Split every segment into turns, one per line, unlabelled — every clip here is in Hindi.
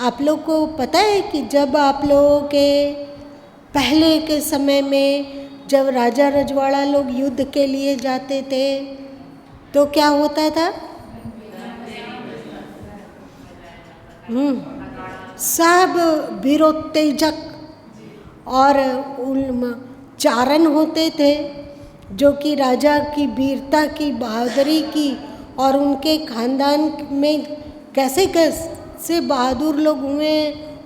आप लोग को पता है कि जब आप लोगों के पहले के समय में जब राजा रजवाड़ा लोग युद्ध के लिए जाते थे तो क्या होता था? सब वीरोत्तेजक और चारण होते थे जो कि राजा की वीरता की, बहादुरी की और उनके खानदान में कैसे कैसे बहादुर लोग हुए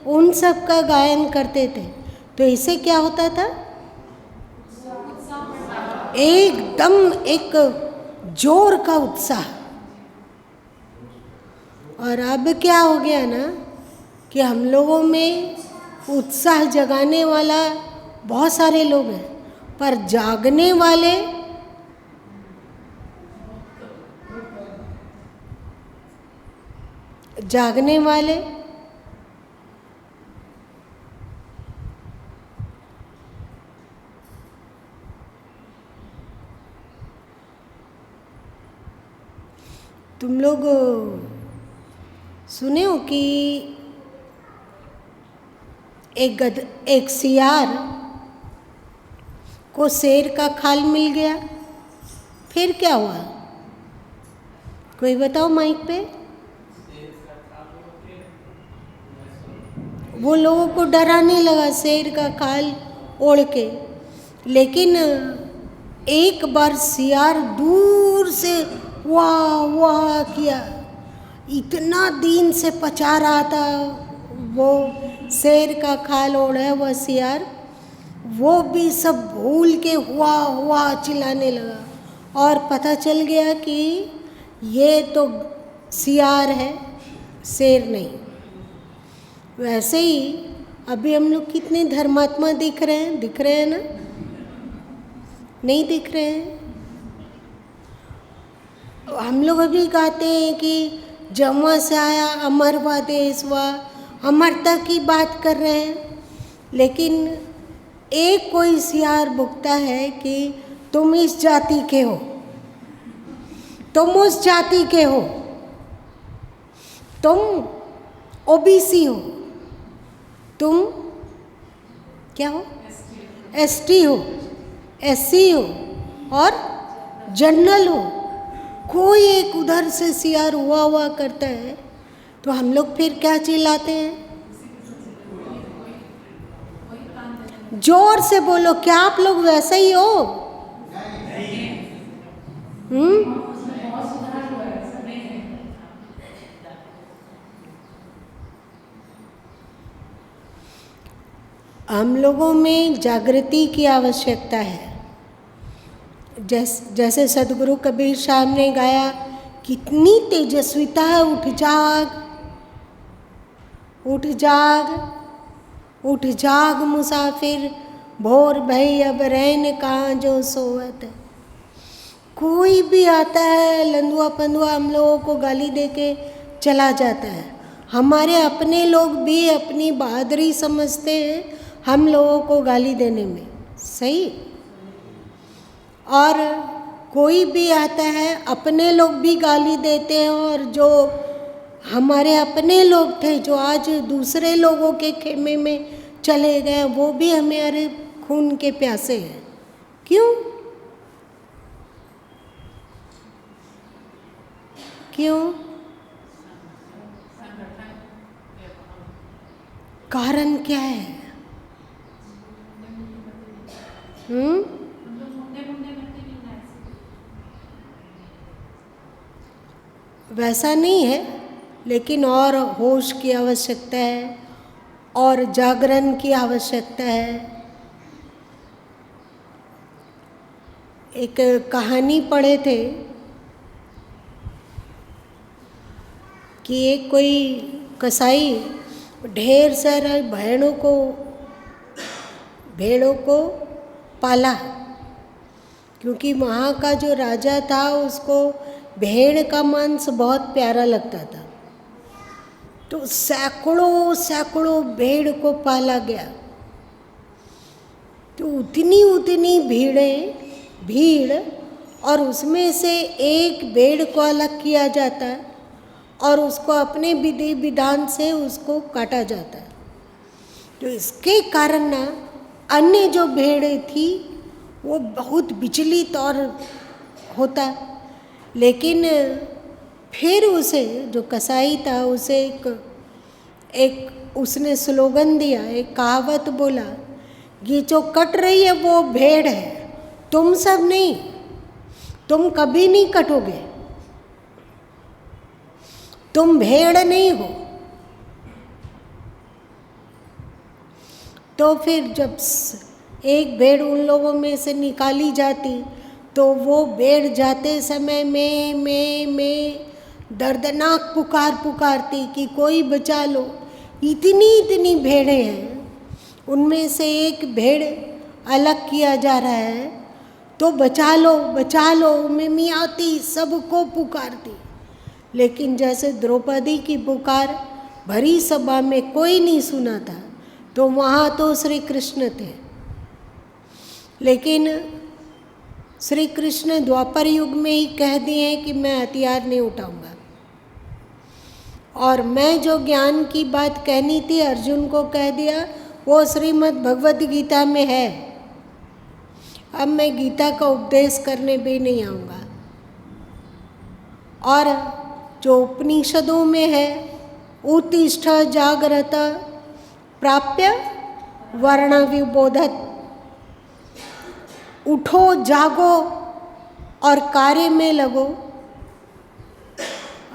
उन सब का गायन करते थे। तो इससे क्या होता था? एकदम एक जोर का उत्साह। और अब क्या हो गया ना कि हम लोगों में उत्साह जगाने वाला बहुत सारे लोग हैं, पर जागने वाले तुम लोग सुने हो कि एक सियार को शेर का खाल मिल गया, फिर क्या हुआ? कोई बताओ माइक पे। वो लोगों को डराने लगा शेर का खाल ओढ़ के, लेकिन एक बार सियार दूर से वाह वाह किया, इतना दिन से पचा रहा था वो शेर का खाल ओढ़ा हुआ सियार, वो भी सब भूल के हुआ हुआ चिल्लाने लगा और पता चल गया कि ये तो सियार है, शेर नहीं। वैसे ही अभी हम लोग कितने धर्मात्मा दिख रहे हैं ना? नहीं दिख रहे हैं? हम लोग अभी गाते हैं कि जम्वा से आया अमरवा देशवा, अमरता की बात कर रहे हैं, लेकिन एक कोई सियार भुगता है कि तुम इस जाति के हो, तुम उस जाति के हो, तुम ओबीसी हो, तुम क्या हो? एसटी हो, एससी हो और जनरल हो। कोई एक उधर से सियार हुआ हुआ करता है तो हम लोग फिर क्या चिल्लाते हैं? जोर से बोलो, क्या आप लोग वैसे ही हो? हम लोगों में जागृति की आवश्यकता है। जैसे सदगुरु कबीर साहब ने गाया, कितनी तेजस्विता है, उठ जाग उठ जाग उठ जाग मुसाफिर, भोर भई अब रैन कहाँ जो सोवत। कोई भी आता है लंदुआ पंदुआ हम लोगों को गाली दे के चला जाता है। हमारे अपने लोग भी अपनी बहादुरी समझते हैं हम लोगों को गाली देने में, सही। और कोई भी आता है अपने लोग भी गाली देते हैं, और जो हमारे अपने लोग थे जो आज दूसरे लोगों के खेमे में चले गए, वो भी हमारे खून के प्यासे हैं। क्यों? क्यों? कारण क्या है? वैसा नहीं है, लेकिन और होश की आवश्यकता है और जागरण की आवश्यकता है। एक कहानी पढ़े थे कि एक कोई कसाई ढेर सारा भेड़ों को पाला, क्योंकि वहाँ का जो राजा था उसको भेड़ का मांस बहुत प्यारा लगता था, तो सैकड़ों सैकड़ों भेड़ को पाला गया। तो उतनी भीड़ और उसमें से एक भेड़ को अलग किया जाता है और उसको अपने विधि विधान से उसको काटा जाता है। तो इसके कारण ना अन्य जो भेड़ें थी वो बहुत विचलित और होता, लेकिन फिर उसे जो कसाई था उसे एक उसने स्लोगन दिया, एक कहावत बोला, ये जो कट रही है वो भेड़ है, तुम सब नहीं, तुम कभी नहीं कटोगे, तुम भेड़ नहीं हो। तो फिर जब एक भेड़ उन लोगों में से निकाली जाती तो वो भेड़ जाते समय में दर्दनाक पुकार पुकारती कि कोई बचा लो। इतनी इतनी भेड़ें हैं, उनमें से एक भेड़ अलग किया जा रहा है तो बचा लो में आती, सबको पुकारती। लेकिन जैसे द्रौपदी की पुकार भरी सभा में कोई नहीं सुना था, तो वहाँ तो श्री कृष्ण थे। लेकिन श्री कृष्ण द्वापर युग में ही कह दिए कि मैं हथियार नहीं उठाऊंगा, और मैं जो ज्ञान की बात कहनी थी अर्जुन को कह दिया, वो श्रीमद् भगवद गीता में है। अब मैं गीता का उपदेश करने भी नहीं आऊँगा। और जो उपनिषदों में है, उत्तिष्ठ जागृत प्राप्य वर्ण विबोधत, उठो जागो और कार्य में लगो।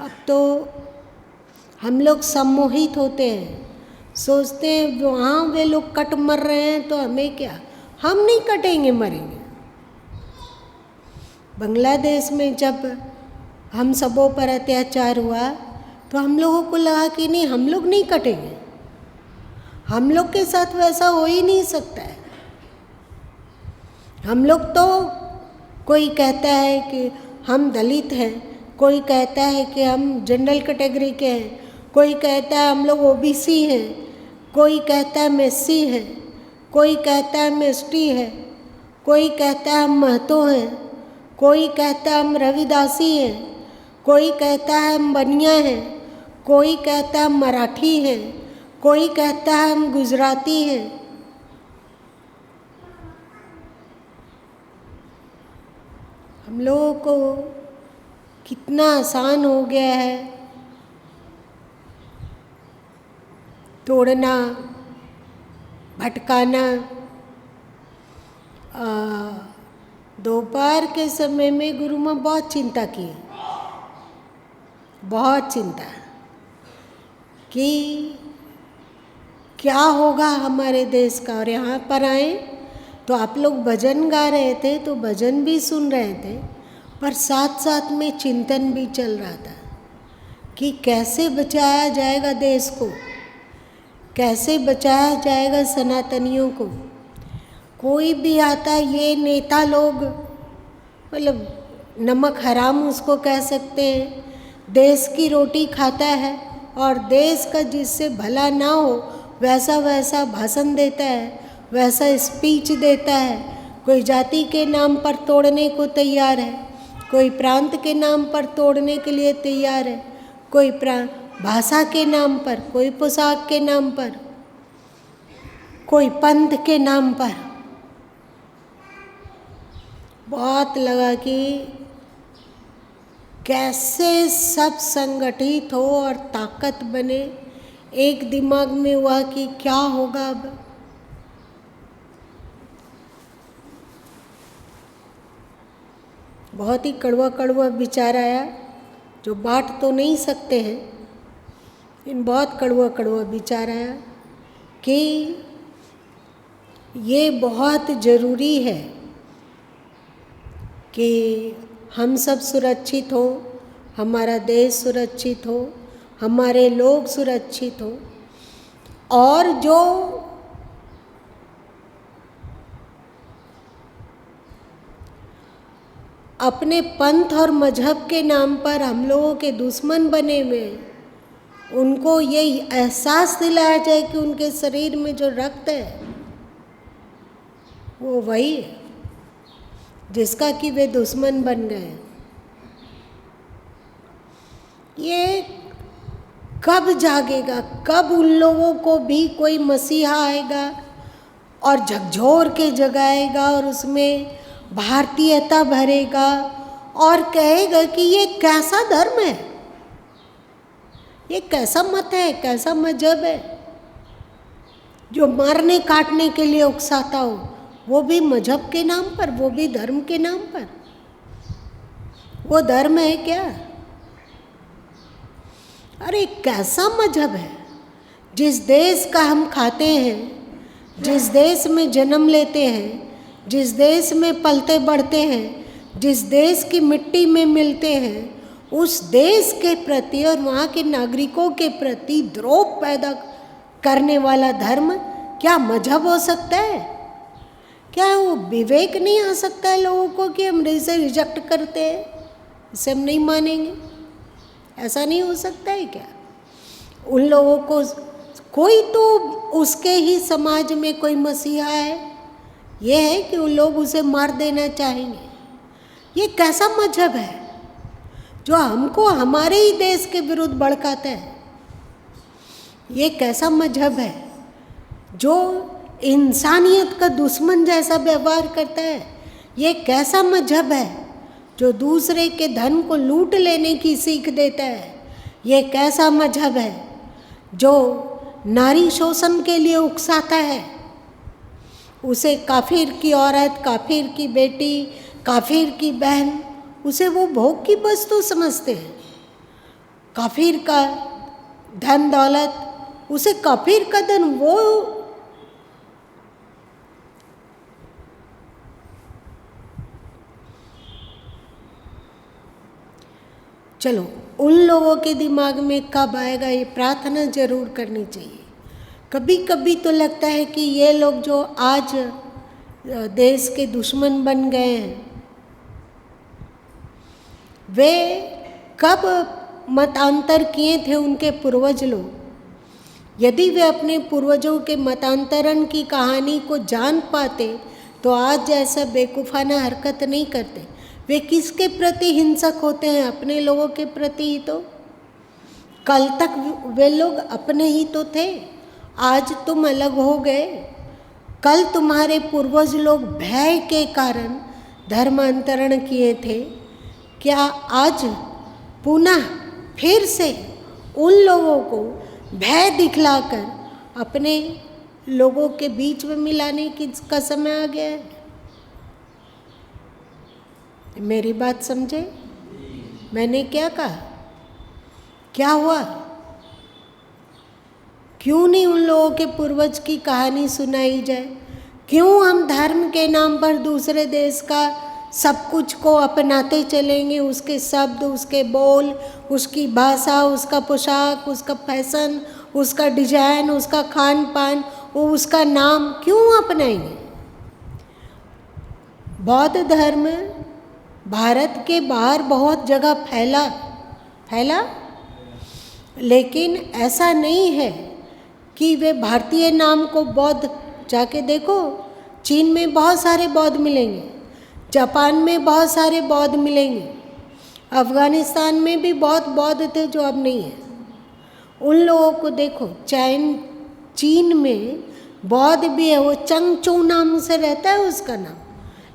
अब तो हम लोग सम्मोहित होते हैं, सोचते हैं वहाँ वे लोग कट मर रहे हैं तो हमें क्या, हम नहीं कटेंगे मरेंगे। बांग्लादेश में जब हम सबों पर अत्याचार हुआ तो हम लोगों को लगा कि नहीं, हम लोग नहीं कटेंगे, हम लोग के साथ वैसा हो ही नहीं सकता है। हम लोग तो, कोई कहता है कि हम दलित हैं, कोई कहता है कि हम जनरल कैटेगरी के हैं, कोई कहता है हम लोग ओबीसी हैं, कोई कहता है मैं एससी है, कोई कहता है मैं एसटी है, कोई कहता है हम महतो हैं, कोई कहता है हम रविदासी हैं, कोई कहता है हम बनिया हैं, कोई कहता है हम मराठी हैं, कोई कहता है हम गुजराती हैं। हम लोगों को कितना आसान हो गया है तोड़ना, भटकाना। दोपहर के समय में गुरु माँ बहुत चिंता की, बहुत चिंता कि क्या होगा हमारे देश का। और यहाँ पर आए तो आप लोग भजन गा रहे थे तो भजन भी सुन रहे थे, पर साथ साथ में चिंतन भी चल रहा था कि कैसे बचाया जाएगा देश को, कैसे बचाया जाएगा सनातनियों को। कोई भी आता, ये नेता लोग मतलब नमक हराम उसको कह सकते हैं, देश की रोटी खाता है और देश का जिससे भला ना हो वैसा वैसा भाषण देता है, वैसा स्पीच देता है। कोई जाति के नाम पर तोड़ने को तैयार है, कोई प्रांत के नाम पर तोड़ने के लिए तैयार है, कोई भाषा के नाम पर, कोई पोशाक के नाम पर, कोई पंथ के नाम पर। बहुत लगा कि कैसे सब संगठित हो और ताकत बने। एक दिमाग में हुआ कि क्या होगा अब। बहुत ही कड़वा कड़वा विचार आया, जो बांट तो नहीं सकते हैं, लेकिन बहुत कड़वा कड़वा विचार आया कि ये बहुत ज़रूरी है कि हम सब सुरक्षित हो, हमारा देश सुरक्षित हो, हमारे लोग सुरक्षित हो, और जो अपने पंथ और मजहब के नाम पर हम लोगों के दुश्मन बने हुए हैं, उनको ये एहसास दिलाया जाए कि उनके शरीर में जो रक्त है वो वही है जिसका कि वे दुश्मन बन गए। ये कब जागेगा, कब उन लोगों को भी कोई मसीहा आएगा और झकझोर के जगाएगा और उसमें भारतीयता भरेगा और कहेगा कि ये कैसा धर्म है, ये कैसा मत है, कैसा मजहब है जो मारने काटने के लिए उकसाता हो, वो भी मजहब के नाम पर, वो भी धर्म के नाम पर। वो धर्म है क्या? अरे कैसा मजहब है? जिस देश का हम खाते हैं, जिस देश में जन्म लेते हैं, जिस देश में पलते बढ़ते हैं, जिस देश की मिट्टी में मिलते हैं, उस देश के प्रति और वहाँ के नागरिकों के प्रति द्रोह पैदा करने वाला धर्म क्या मजहब हो सकता है? क्या वो विवेक नहीं आ सकता है लोगों को कि हम इसे रिजेक्ट करते हैं, इसे हम नहीं मानेंगे? ऐसा नहीं हो सकता है क्या? उन लोगों को कोई तो उसके ही समाज में कोई मसीहा है, ये है कि उन लोग उसे मार देना चाहेंगे। ये कैसा मजहब है जो हमको हमारे ही देश के विरुद्ध भड़काता है? ये कैसा मजहब है जो इंसानियत का दुश्मन जैसा व्यवहार करता है? ये कैसा मजहब है जो दूसरे के धन को लूट लेने की सीख देता है? ये कैसा मजहब है जो नारी शोषण के लिए उकसाता है? उसे काफिर की औरत, काफिर की बेटी, काफिर की बहन, उसे वो भोग की वस्तु समझते हैं। काफिर का धन दौलत, उसे काफिर का धन, वो चलो उन लोगों के दिमाग में कब आएगा, ये प्रार्थना जरूर करनी चाहिए। कभी कभी तो लगता है कि ये लोग जो आज देश के दुश्मन बन गए हैं, वे कब मतांतर किए थे उनके पूर्वज लोग? यदि वे अपने पूर्वजों के मतांतरण की कहानी को जान पाते तो आज जैसा बेवकूफ़ाना हरकत नहीं करते। वे किसके प्रति हिंसक होते हैं? अपने लोगों के प्रति ही तो। कल तक वे लोग अपने ही तो थे, आज तुम अलग हो गए। कल तुम्हारे पूर्वज लोग भय के कारण धर्मांतरण किए थे, क्या आज पुनः फिर से उन लोगों को भय दिखलाकर अपने लोगों के बीच में मिलाने का समय आ गया है? मेरी बात समझे? मैंने क्या कहा? क्या हुआ? क्यों नहीं उन लोगों के पूर्वज की कहानी सुनाई जाए? क्यों हम धर्म के नाम पर दूसरे देश का सब कुछ को अपनाते चलेंगे? उसके शब्द, उसके बोल, उसकी भाषा, उसका पोशाक, उसका फैशन, उसका डिजाइन, उसका खान पान, वो उसका नाम क्यों अपनाएंगे? बौद्ध धर्म भारत के बाहर बहुत जगह फैला, लेकिन ऐसा नहीं है कि वे भारतीय नाम को बौद्ध, जाके देखो चीन में बहुत सारे बौद्ध मिलेंगे, जापान में बहुत सारे बौद्ध मिलेंगे, अफ़गानिस्तान में भी बहुत बौद्ध थे जो अब नहीं है। उन लोगों को देखो, चीन में बौद्ध भी है, वो चंगचो नाम से रहता है उसका नाम।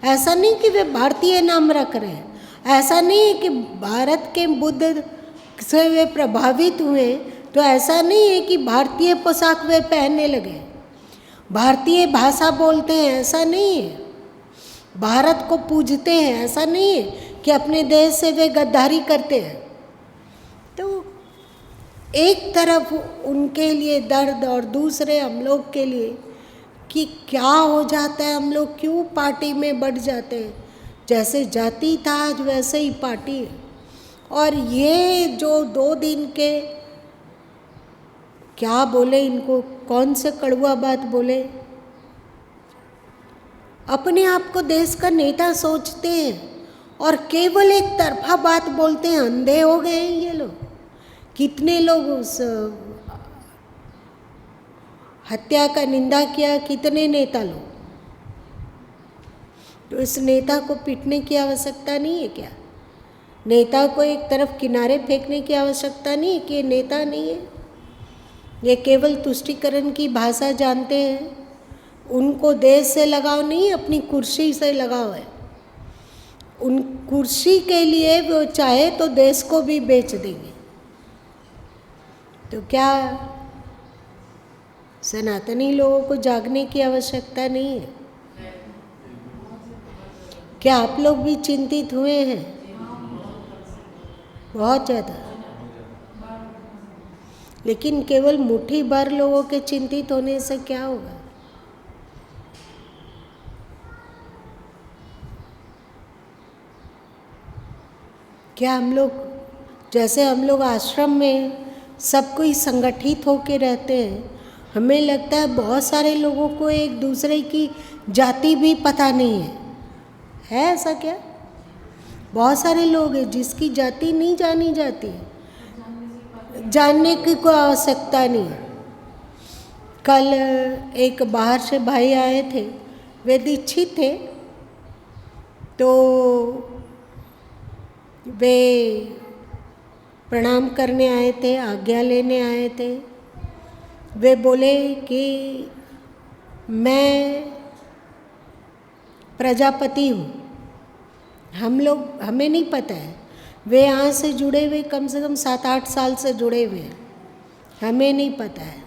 ऐसा नहीं कि वे भारतीय नाम रख रहे हैं, ऐसा नहीं है कि भारत के बुद्ध से वे प्रभावित हुए, तो ऐसा नहीं है कि भारतीय पोशाक वे पहनने लगे, भारतीय भाषा बोलते हैं, ऐसा नहीं है। भारत को पूजते हैं, ऐसा नहीं है कि अपने देश से वे गद्दारी करते हैं। तो एक तरफ उनके लिए दर्द और दूसरे हम लोग के लिए कि क्या हो जाता है, हम लोग क्यों पार्टी में बढ़ जाते हैं। जैसे जाति था आज वैसे ही पार्टी है। और ये जो 2 दिन के क्या बोले, इनको कौन से कड़वा बात बोले, अपने आप को देश का नेता सोचते हैं और केवल एक तरफा बात बोलते हैं। अंधे हो गए हैं ये लोग। कितने लोग उस हत्या का निंदा किया, कितने नेता लोग। तो इस नेता को पीटने की आवश्यकता नहीं है क्या? नेता को एक तरफ किनारे फेंकने की आवश्यकता नहीं है कि ये नेता नहीं है। ये केवल तुष्टीकरण की भाषा जानते हैं। उनको देश से लगाव नहीं, अपनी कुर्सी से लगाव है। उन कुर्सी के लिए वो चाहे तो देश को भी बेच देंगे। तो क्या सनातनी लोगों को जागने की आवश्यकता नहीं है? क्या आप लोग भी चिंतित हुए हैं? बहुत ज़्यादा। लेकिन केवल मुट्ठी भर लोगों के चिंतित होने से क्या होगा? क्या हम लोग, जैसे हम लोग आश्रम में सब कोई संगठित होके रहते हैं, हमें लगता है बहुत सारे लोगों को एक दूसरे की जाति भी पता नहीं है ऐसा क्या? बहुत सारे लोग हैं जिसकी जाति नहीं जानी जाती है, जानने की कोई आवश्यकता नहीं है। कल एक बाहर से भाई आए थे, वे दीक्षित थे, तो वे प्रणाम करने आए थे, आज्ञा लेने आए थे। वे बोले कि मैं प्रजापति हूँ। हमें नहीं पता है, वे यहाँ से जुड़े हुए कम से कम 7-8 साल से जुड़े हुए हैं, हमें नहीं पता है।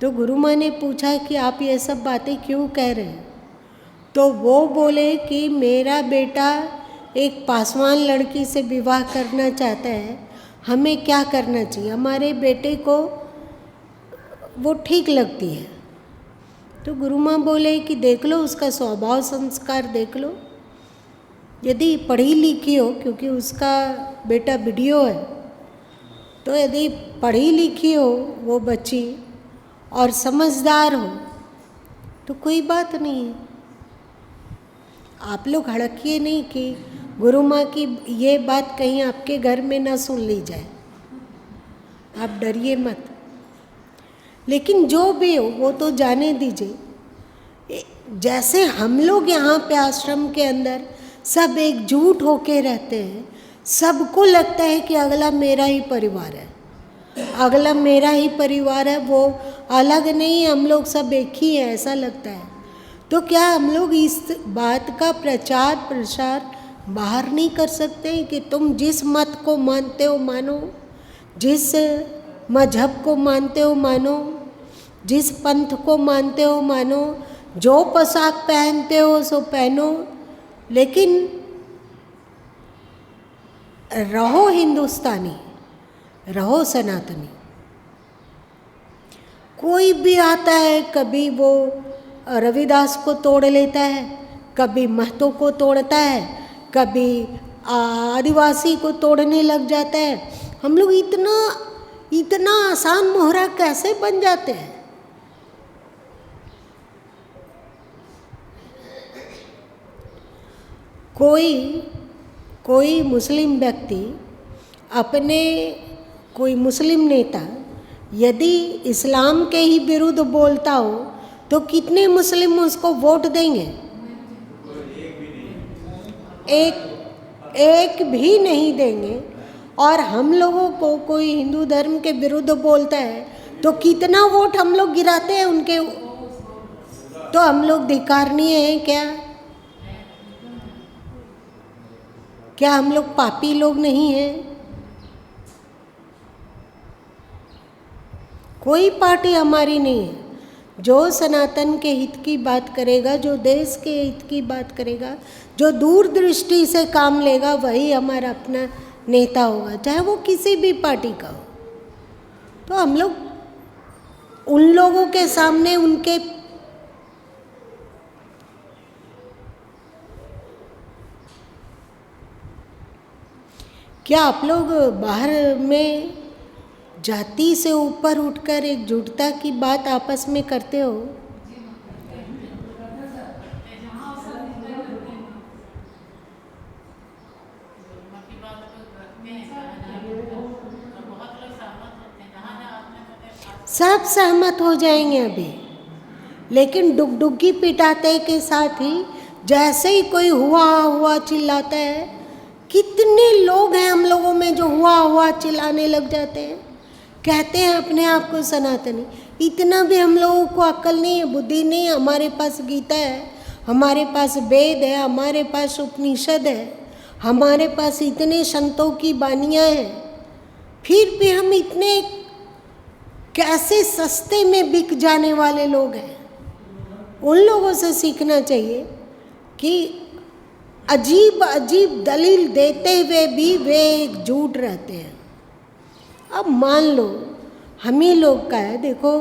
तो गुरु माँ ने पूछा कि आप ये सब बातें क्यों कह रहे हैं? तो वो बोले कि मेरा बेटा एक पासवान लड़की से विवाह करना चाहता है, हमें क्या करना चाहिए? हमारे बेटे को वो ठीक लगती है। तो गुरु माँ बोले कि देख लो उसका स्वभाव संस्कार देख लो, यदि पढ़ी लिखी हो, क्योंकि उसका बेटा बीडीओ है, तो यदि पढ़ी लिखी हो वो बच्ची और समझदार हो तो कोई बात नहीं है। आप लोग हड़किए नहीं कि गुरु माँ की ये बात कहीं आपके घर में ना सुन ली जाए, आप डरिए मत। लेकिन जो भी हो वो तो जाने दीजिए। जैसे हम लोग यहाँ पे आश्रम के अंदर सब एकजुट होके रहते हैं, सबको लगता है कि अगला मेरा ही परिवार है, अगला मेरा ही परिवार है, वो अलग नहीं है, हम लोग सब एक ही हैं, ऐसा लगता है। तो क्या हम लोग इस बात का प्रचार प्रसार बाहर नहीं कर सकते कि तुम जिस मत को मानते हो मानो, जिस मजहब को मानते हो मानो, जिस पंथ को मानते हो मानो, जो पोशाक पहनते हो सो पहनो, लेकिन रहो हिंदुस्तानी, रहो सनातनी। कोई भी आता है, कभी वो रविदास को तोड़ लेता है, कभी महतो को तोड़ता है, कभी आदिवासी को तोड़ने लग जाता है। हम लोग इतना आसान मोहरा कैसे बन जाते हैं? कोई मुस्लिम व्यक्ति अपने, कोई मुस्लिम नेता यदि इस्लाम के ही विरुद्ध बोलता हो तो कितने मुस्लिम उसको वोट देंगे? एक भी नहीं देंगे। और हम लोगों को कोई हिंदू धर्म के विरुद्ध बोलता है तो कितना वोट हम लोग गिराते हैं उनके। तो हम लोग धिक्कारणीय हैं क्या? क्या हम लोग पापी लोग नहीं हैं? कोई पार्टी हमारी नहीं है। जो सनातन के हित की बात करेगा, जो देश के हित की बात करेगा, जो दूरदृष्टि से काम लेगा, वही हमारा अपना नेता होगा, चाहे वो किसी भी पार्टी का हो। तो हम लोग उन लोगों के सामने उनके क्या आप लोग बाहर में जाति से ऊपर उठकर एकजुटता की बात आपस में करते हो? सब सहमत हो जाएंगे अभी, लेकिन डुगडुगी पिटाते के साथ ही जैसे ही कोई हुआ हुआ चिल्लाता है, कितने लोग हैं हम लोगों में जो हुआ हुआ चिल्लाने लग जाते हैं। कहते हैं अपने आप को सनातनी। इतना भी हम लोगों को अक्ल नहीं है, बुद्धि नहीं है। हमारे पास गीता है, हमारे पास वेद है, हमारे पास उपनिषद है, हमारे पास इतने संतों की बानियाँ हैं, फिर भी हम इतने कैसे सस्ते में बिक जाने वाले लोग हैं। उन लोगों से सीखना चाहिए कि अजीब अजीब दलील देते हुए भी वे झूठ रहते हैं। अब मान लो हम ही लोग का है, देखो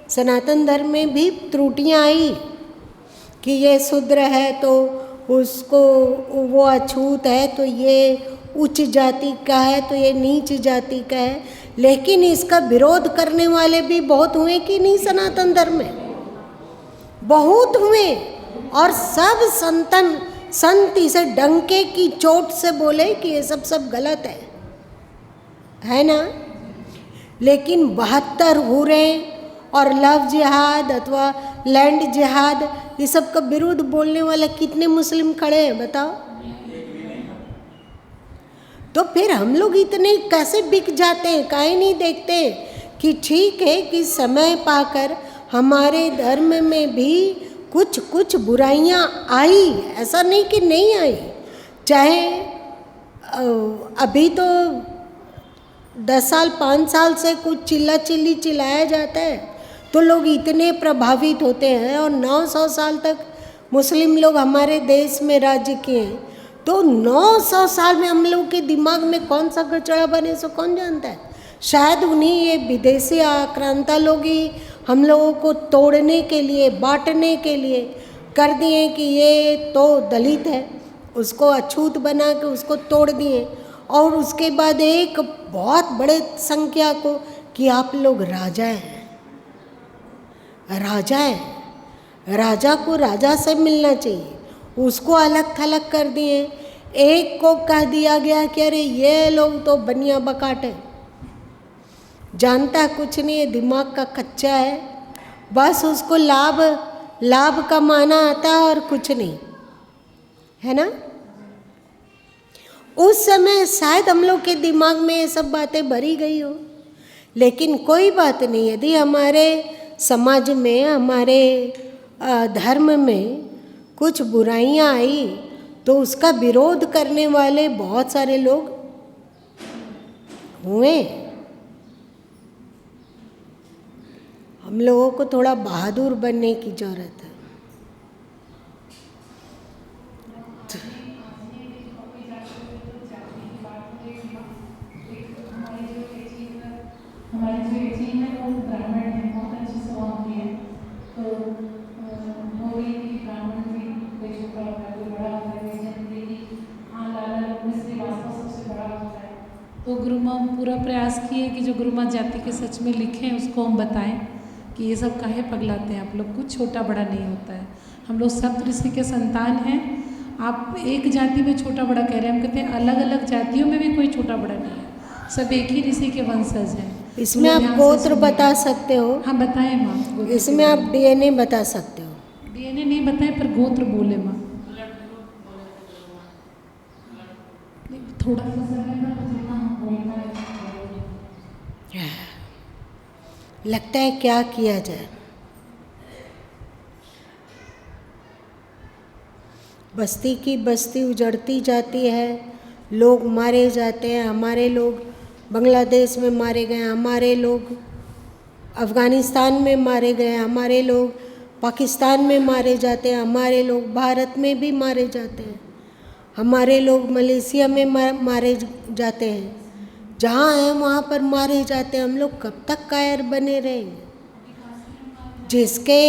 सनातन धर्म में भी त्रुटियां आई कि ये शूद्र है तो उसको वो अछूत है, तो ये उच्च जाति का है, तो ये नीच जाति का है। लेकिन इसका विरोध करने वाले भी बहुत हुए कि नहीं? सनातन धर्म में बहुत हुए, और सब संत इसे डंके की चोट से बोले कि ये सब गलत है ना। लेकिन 72 हुरे और लव जिहाद अथवा लैंड जिहाद, ये सब का विरुद्ध बोलने वाला कितने मुस्लिम खड़े हैं बताओ? तो फिर हम लोग इतने कैसे बिक जाते हैं? काहे नहीं देखते कि ठीक है कि समय पाकर हमारे धर्म में भी कुछ कुछ बुराइयां आई, ऐसा नहीं कि नहीं आई। चाहे अभी तो 10 साल 5 साल से कुछ चिल्ला चिल्ली चिल्लाया जाता है तो लोग इतने प्रभावित होते हैं, और 900 साल तक मुस्लिम लोग हमारे देश में राज्य किए हैं, तो 900 साल में हम लोग के दिमाग में कौन सा गचड़ा बने सो कौन जानता है। शायद उन्हीं ये विदेशी आक्रांता लोग ही हम लोगों को तोड़ने के लिए, बांटने के लिए कर दिए कि ये तो दलित है, उसको अछूत बना के उसको तोड़ दिए, और उसके बाद एक बहुत बड़े संख्या को कि आप लोग राजा हैं, राजा हैं। राजा को राजा से मिलना चाहिए, उसको अलग थलग कर दिए। एक को कह दिया गया कि अरे ये लोग तो बनिया बकाट है, जानता कुछ नहीं है, दिमाग का कच्चा है, बस उसको लाभ कमाना आता है और कुछ नहीं, है ना। उस समय शायद हम लोग के दिमाग में ये सब बातें भरी गई हो, लेकिन कोई बात नहीं। यदि हमारे समाज में, हमारे धर्म में कुछ बुराइयां आई तो उसका विरोध करने वाले बहुत सारे लोग हुए। हम लोगों को थोड़ा बहादुर बनने की जरूरत है।
हमारे जो एजी है वो ब्राह्मण है, बहुत अच्छे से वहाँ की है, तो हो गई कि ब्राह्मण भी कोई छोटा होता है, कोई बड़ा होता है, कोई जानते कि हाँ लाला लोग में श्रीवास्तव सबसे बड़ा होता है। तो गुरु माँ पूरा प्रयास किए कि जो गुरु माँ जाति के सच में लिखें उसको हम बताएं कि ये सब काहे पगलाते हैं आप लोग, कुछ छोटा बड़ा नहीं होता है, हम लोग सप्त ऋषि के संतान हैं। आप एक जाति में छोटा बड़ा कह रहे हैं, हम कहते हैं अलग अलग जातियों में भी कोई छोटा बड़ा नहीं है, सब एक ही ऋषि के वंशज हैं।
इसमें आप गोत्र बता सकते हो?
हाँ बताएं माँ।
इसमें आप डीएनए बता सकते हो?
डीएनए नहीं बताएं पर गोत्र बोले माँ। थोड़ा सा समय पर जितना हम बोलना है।
लगता है क्या किया जाए। बस्ती की बस्ती उजड़ती जाती है, लोग मारे जाते हैं। हमारे लोग बांग्लादेश में मारे गए, हमारे लोग अफ़गानिस्तान में मारे गए, हमारे लोग पाकिस्तान में मारे जाते हैं, हमारे लोग भारत में भी मारे जाते हैं, हमारे लोग मलेशिया में मारे जाते हैं। जहाँ हैं वहाँ पर मारे जाते हैं। हम लोग कब तक कायर बने रहेंगे? जिसके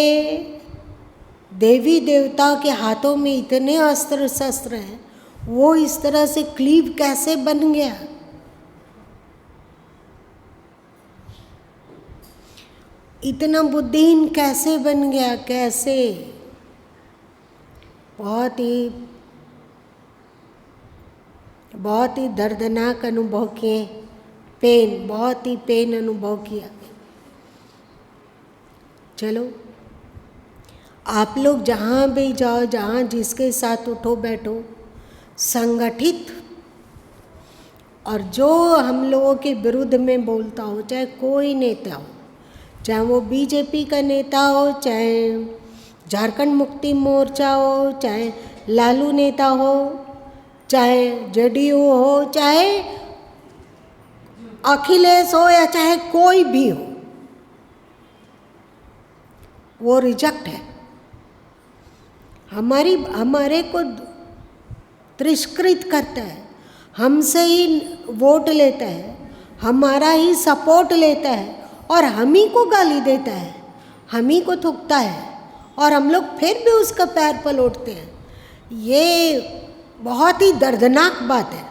देवी देवताओं के हाथों में इतने अस्त्र शस्त्र हैं, वो इस तरह से क्लीव कैसे बन गया? इतना बुद्धिहीन कैसे बन गया? कैसे? बहुत ही दर्दनाक अनुभव किए, बहुत ही पेन अनुभव किया। चलो आप लोग जहाँ भी जाओ, जहाँ जिसके साथ उठो बैठो, संगठित और जो हम लोगों के विरुद्ध में बोलता हो, चाहे कोई नेता हो, चाहे वो बीजेपी का नेता हो, चाहे झारखंड मुक्ति मोर्चा हो, चाहे लालू नेता हो, चाहे जेडीयू हो, चाहे अखिलेश हो, या चाहे कोई भी हो, वो रिजेक्ट है। हमारे को तिरस्कृत करता है, हमसे ही वोट लेता है, हमारा ही सपोर्ट लेता है और हम ही को गाली देता है, हम ही को थूकता है, और हम लोग फिर भी उसका पैर पलटते हैं। ये बहुत ही दर्दनाक बात है।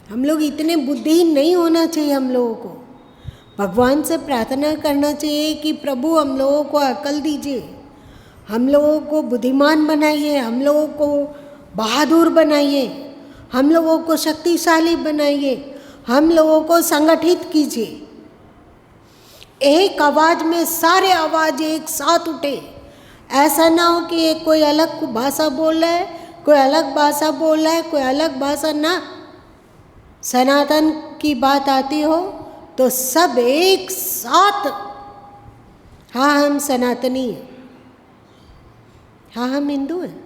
हम लोग इतने बुद्धिहीन नहीं होना चाहिए। हम लोगों को भगवान से प्रार्थना करना चाहिए कि प्रभु हम लोगों को अकल दीजिए, हम लोगों को बुद्धिमान बनाइए, हम लोगों को बहादुर बनाइए, हम लोगों को शक्तिशाली बनाइए, हम लोगों को संगठित कीजिए। एक आवाज़ में सारे आवाज़ एक साथ उठे। ऐसा ना हो कि एक कोई अलग भाषा बोल रहा है, कोई अलग भाषा बोल रहा है, कोई अलग भाषा ना। सनातन की बात आती हो तो सब एक साथ, हाँ हम सनातनी हैं, हाँ हम हिंदू हैं,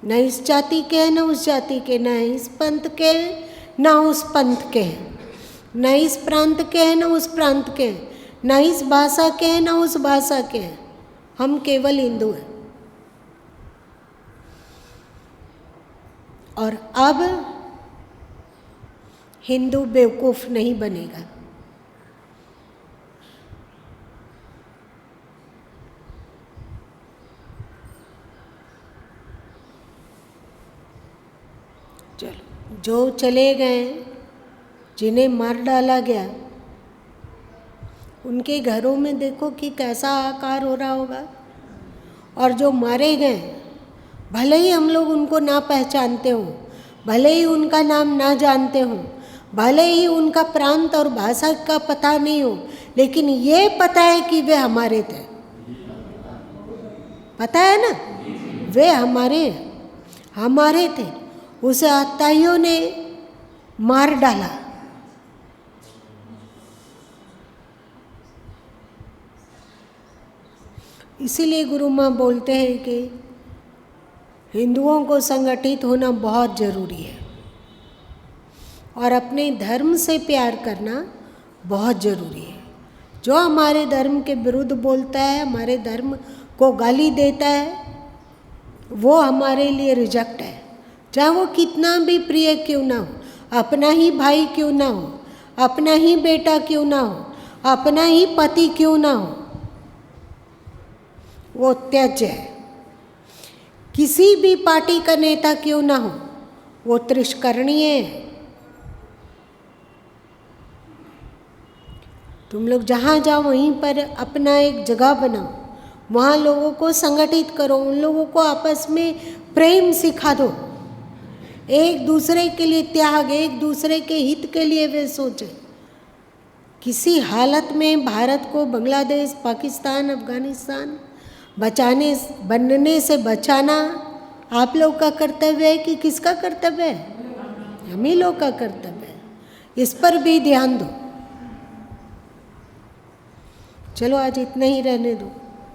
न इस जाति के हैं न उस जाति के, न इस पंथ के हैं न उस पंथ के हैं, न इस प्रांत के हैं न उस प्रांत के हैं, न इस भाषा के हैं न उस भाषा के हैं, हम केवल हिंदू हैं। और अब हिंदू बेवकूफ़ नहीं बनेगा। चलो, जो चले गए, जिन्हें मार डाला गया, उनके घरों में देखो कि कैसा आकार हो रहा होगा। और जो मारे गए, भले ही हम लोग उनको ना पहचानते हो, भले ही उनका नाम ना जानते हो, भले ही उनका प्रांत और भाषा का पता नहीं हो, लेकिन ये पता है कि वे हमारे थे। पता है ना, वे हमारे थे। उसे आताइयों ने मार डाला। इसीलिए गुरु माँ बोलते हैं कि हिंदुओं को संगठित होना बहुत ज़रूरी है और अपने धर्म से प्यार करना बहुत ज़रूरी है। जो हमारे धर्म के विरुद्ध बोलता है, हमारे धर्म को गाली देता है, वो हमारे लिए रिजेक्ट है। चाहे वो कितना भी प्रिय क्यों ना हो, अपना ही भाई क्यों ना हो, अपना ही बेटा क्यों ना हो, अपना ही पति क्यों ना हो, वो त्याज्य है। किसी भी पार्टी का नेता क्यों ना हो, वो तिरस्करणीय है। तुम लोग जहाँ जाओ वहीं पर अपना एक जगह बनाओ, वहाँ लोगों को संगठित करो, उन लोगों को आपस में प्रेम सिखा दो, एक दूसरे के लिए त्याग, एक दूसरे के हित के लिए वे सोचें। किसी हालत में भारत को बांग्लादेश, पाकिस्तान, अफगानिस्तान बनने से बचाना आप लोग का कर्तव्य है कि किसका कर्तव्य है? हम ही लोग का कर्तव्य है। इस पर भी ध्यान दो। चलो आज इतना ही रहने दो।